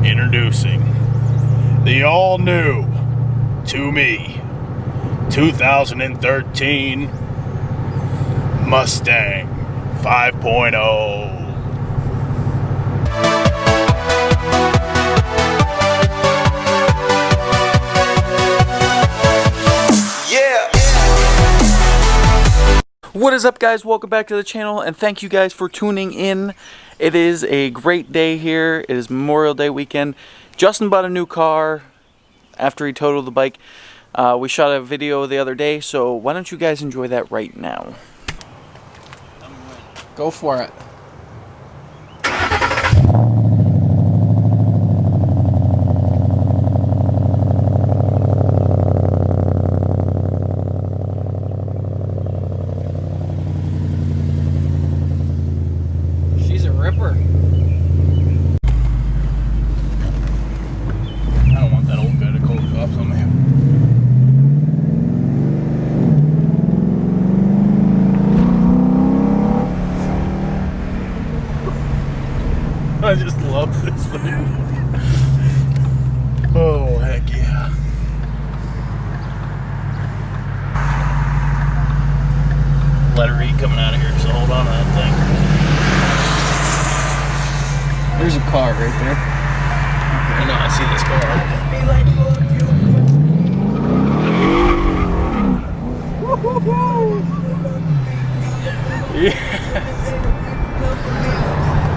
Introducing the all-new, to me, 2013 Mustang 5.0. What is up, guys? Welcome back to the channel, and thank you guys for tuning in. It is a great day here. It is Memorial Day weekend. Justin bought a new car after he totaled the bike. We shot a video the other day, so why don't you guys enjoy that right now? Go for it. Ripper. I don't want that old guy to call the cops on me. I just love this thing. Oh, heck yeah. Letter E coming out of here, so hold on to that thing. There's a car right there. I know, I see this car. Yes.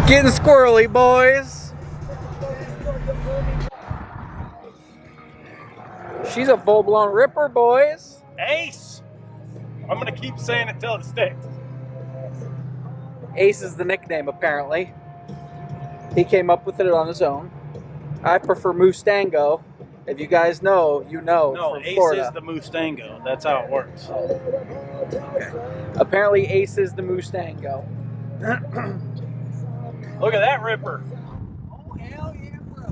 Getting squirrely, boys. She's a full-blown ripper, boys. Ace! I'm gonna keep saying it till it sticks. Ace is the nickname, apparently. He came up with it on his own. I prefer Mustango. If you guys know, you know. No, from Ace Florida. is the Mustango. That's how it works. Okay. Apparently, Ace is the Mustango. Look at that ripper. Oh, hell yeah, bro.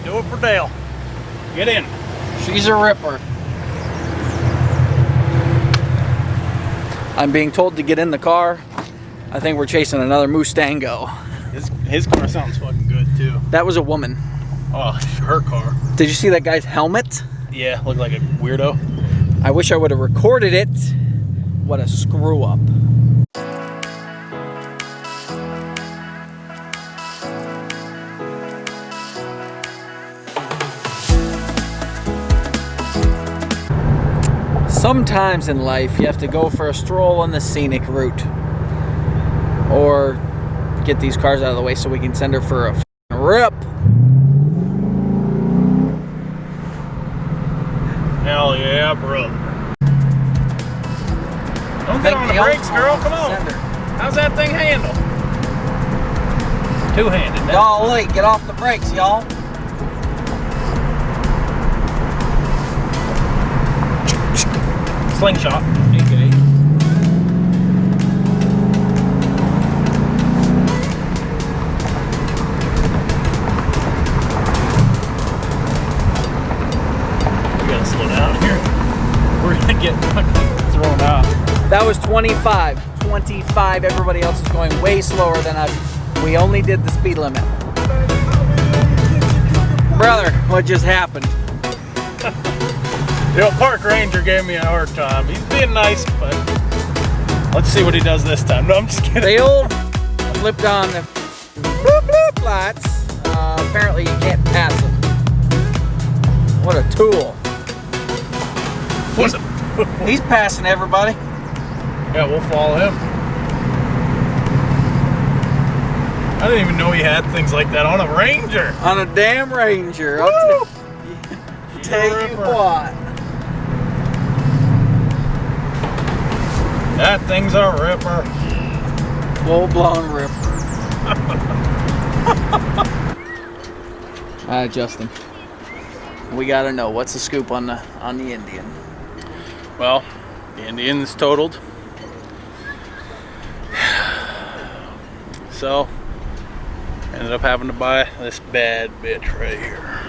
Do it for Dale. Get in. She's a ripper. I'm being told to get in the car. I think we're chasing another Mustango. His car sounds fucking good too. That was a woman. Oh, her car. Did you see that guy's helmet? Yeah, looked like a weirdo. I wish I would have recorded it. What a screw up. Sometimes in life you have to go for a stroll on the scenic route, or get these cars out of the way so we can send her for a rip. Hell yeah, brother. Don't get on the brakes, girl. Come on. How's that thing handle? Two-handed. Golly, get off the brakes, y'all. Slingshot. Okay. We gotta slow down here. We're gonna get thrown out. That was 25. 25. Everybody else is going way slower than us. We only did the speed limit. Brother, what just happened? The old park ranger gave me a hard time. He's being nice, but let's see what he does this time. No, I'm just kidding. The old flipped on the bloop bloop lights. Apparently you can't pass them. What a tool. He's passing everybody. Yeah, we'll follow him. I didn't even know he had things like that on a Ranger. On a damn Ranger. Woo! I'll tell you what. That thing's a ripper. Full-blown ripper. Alright, Justin. We gotta know, what's the scoop on the Indian? Well, the Indian's totaled. So ended up having to buy this bad bitch right here.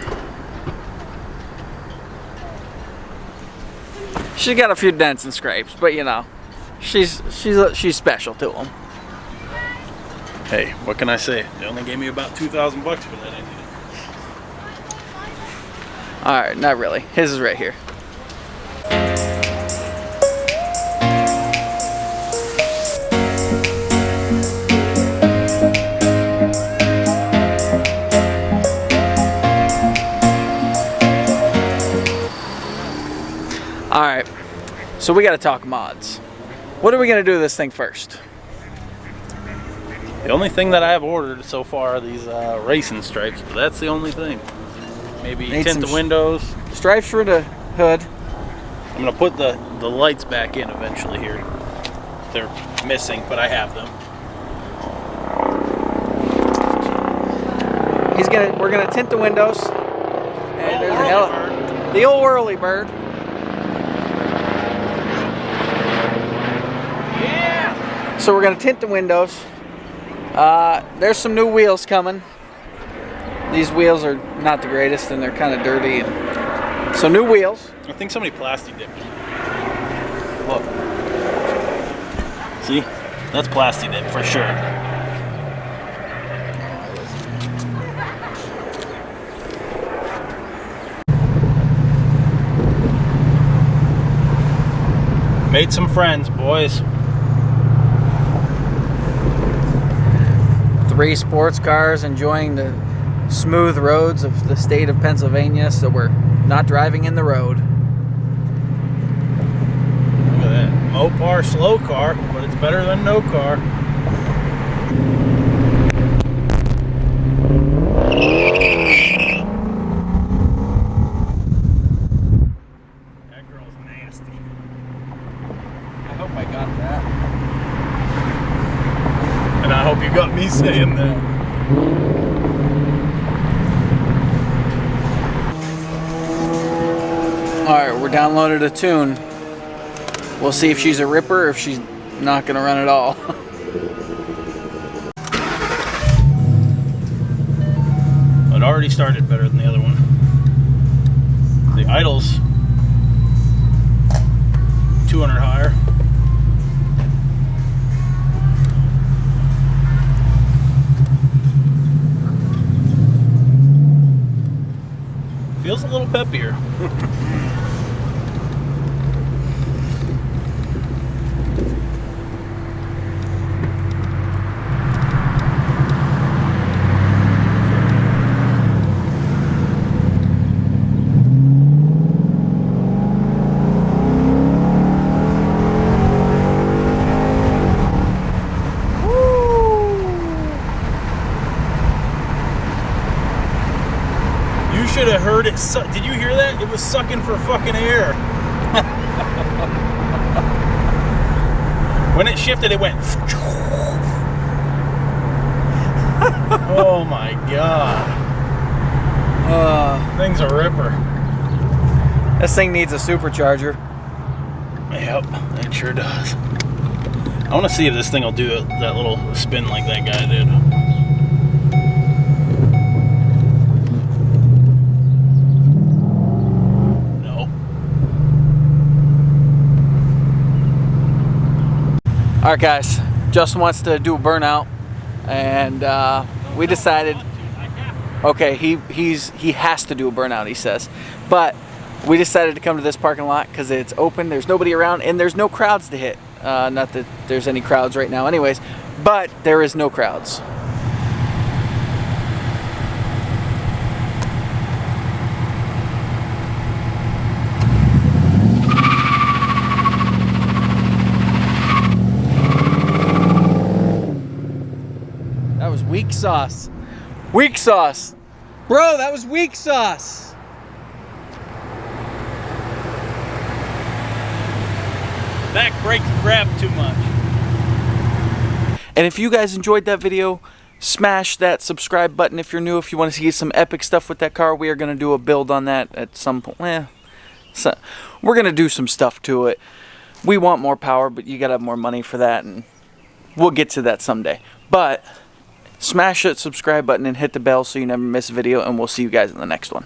She's got a few dents and scrapes, but you know, she's special to them. Hey, what can I say? They only gave me about 2,000 bucks for that engine. All right, not really. His is right here. All right, so we got to talk mods. What are we gonna do with this thing first? The only thing that I have ordered so far are these racing stripes, but that's the only thing. Maybe Need tint some the windows. Stripes for the hood. I'm gonna put the lights back in eventually here. They're missing, but I have them. We're gonna tint the windows. And there's the old whirly bird. Yeah. So we're gonna tint the windows. There's some new wheels coming. These wheels are not the greatest and they're kind of dirty. And so new wheels. I think somebody plastic dipped them. Look. See? That's plastic dip for sure. Made some friends, boys. 3 sports cars enjoying the smooth roads of the state of Pennsylvania, so we're not driving in the road. Look at that. Mopar slow car, but it's better than no car. That girl's nasty. I hope I got that. And I hope you got me saying that. Alright, we're downloaded a tune. We'll see if she's a ripper or if she's not gonna run at all. It already started better than the other one. The idle's 200 higher. Feels a little peppier. You should have heard it. Did you hear that? It was sucking for fucking air. When it shifted, it went. Oh my god. Thing's a ripper. This thing needs a supercharger. Yep, it sure does. I want to see if this thing will do that little spin like that guy did. Alright guys, Justin wants to do a burnout, and we decided, okay, he has to do a burnout, he says, but we decided to come to this parking lot because it's open, there's nobody around, and there's no crowds to hit. Not that there's any crowds right now anyways, but there is no crowds. That was weak sauce. Weak sauce. Bro, that was weak sauce. Back brakes grab too much. And if you guys enjoyed that video, smash that subscribe button if you're new. If you want to see some epic stuff with that car, we are going to do a build on that at some point. So we're going to do some stuff to it. We want more power, but you got to have more money for that, and we'll get to that someday. But Smash that subscribe button and hit the bell so you never miss a video, and we'll see you guys in the next one.